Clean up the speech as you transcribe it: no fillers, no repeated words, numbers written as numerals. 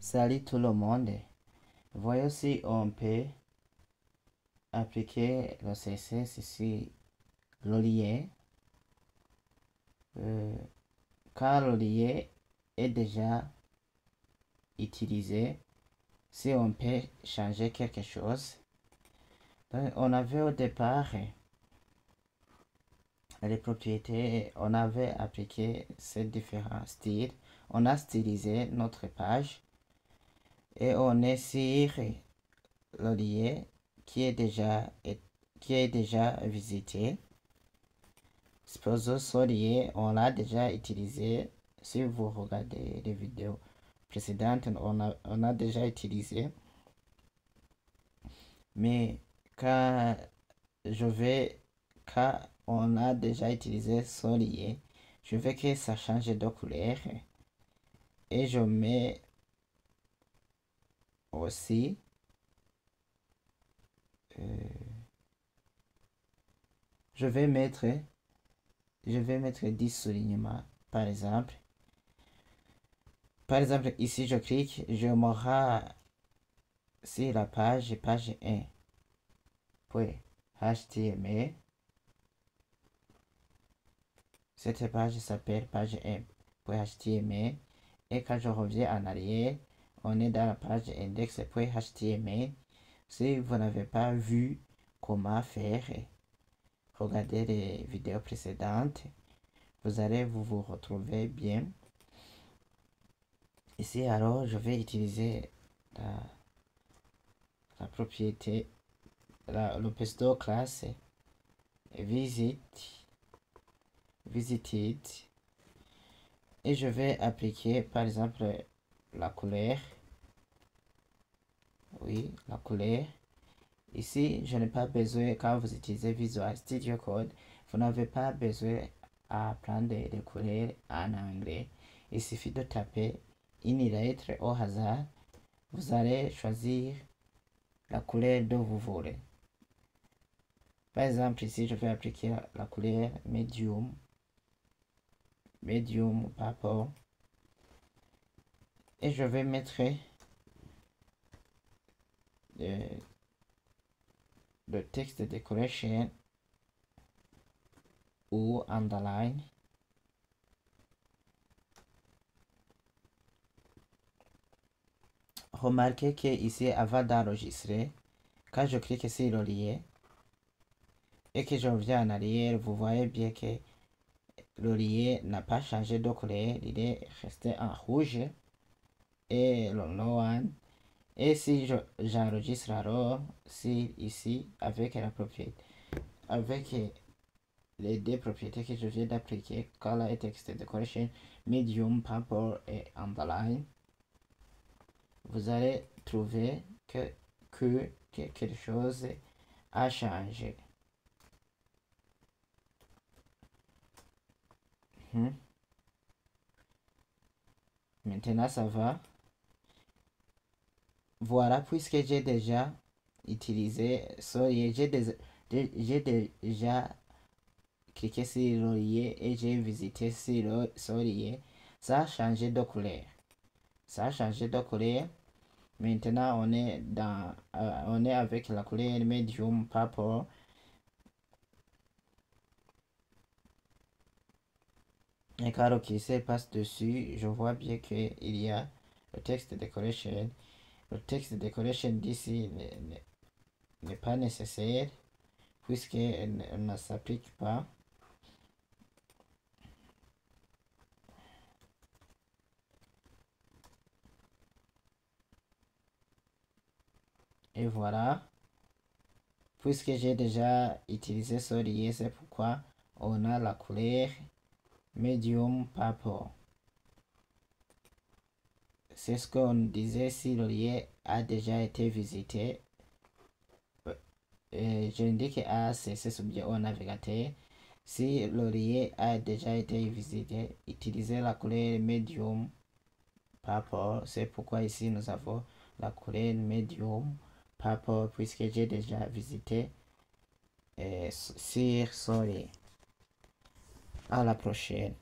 Salut tout le monde. Voyons si on peut appliquer le CSS ici, l'olier. Quand l'olier est déjà utilisé, si on peut changer quelque chose. Donc, on avait au départ les propriétés, on avait appliqué ces différents styles. On a stylisé notre page et on est sur l'olier qui est déjà visité. Ce lié, on l'a déjà utilisé. Si vous regardez les vidéos précédentes, on a déjà utilisé. Mais quand on a déjà utilisé ce lié, je veux que ça change de couleur. Et je mets aussi je vais mettre 10 soulignements par exemple. Par exemple, ici je clique, je me rends sur la page 1. Puis HTML. Cette page s'appelle page 1. Puis HTML. Et quand je reviens en arrière, on est dans la page index. Puis HTML. Si vous n'avez pas vu comment faire, regardez les vidéos précédentes. Vous allez vous retrouver bien. Ici, alors, je vais utiliser la propriété, le pesto class visited, et je vais appliquer par exemple la couleur. Oui, la couleur. Ici, je n'ai pas besoin, quand vous utilisez Visual Studio Code, vous n'avez pas besoin à prendre des couleurs en anglais. Il suffit de taper une lettre au hasard. Vous allez choisir la couleur dont vous voulez. Par exemple, ici, je vais appliquer la couleur medium purple. Et je vais mettre le texte decoration ou underline. Remarquez que ici, avant d'enregistrer, quand je clique sur le lien et que je reviens en arrière, vous voyez bien que le lien n'a pas changé de couleur, il est resté en rouge et le no one. Et si j'enregistre alors, ici, avec la propriété, avec les deux propriétés que je viens d'appliquer, color et text decoration, medium, purple et underline, vous allez trouver que quelque chose a changé. Maintenant, ça va. Voilà, puisque j'ai déjà utilisé j'ai déjà cliqué sur l'olier et j'ai visité sur l'olier. Ça a changé de couleur. Maintenant, on est avec la couleur medium purple. Et quand le curseur passe dessus, je vois bien qu'il y a le texte decoration. Le texte decoration d'ici n'est pas nécessaire puisqu'elle ne s'applique pas. Et voilà. Puisque j'ai déjà utilisé ce lien, c'est pourquoi on a la couleur medium purple. C'est ce qu'on disait si le lien a déjà été visité. J'indique A, c'est bien au navigateur. Si le lien a déjà été visité, utilisez la couleur medium purple. C'est pourquoi ici nous avons la couleur medium purple puisque j'ai déjà visité sur ce lien. À la prochaine.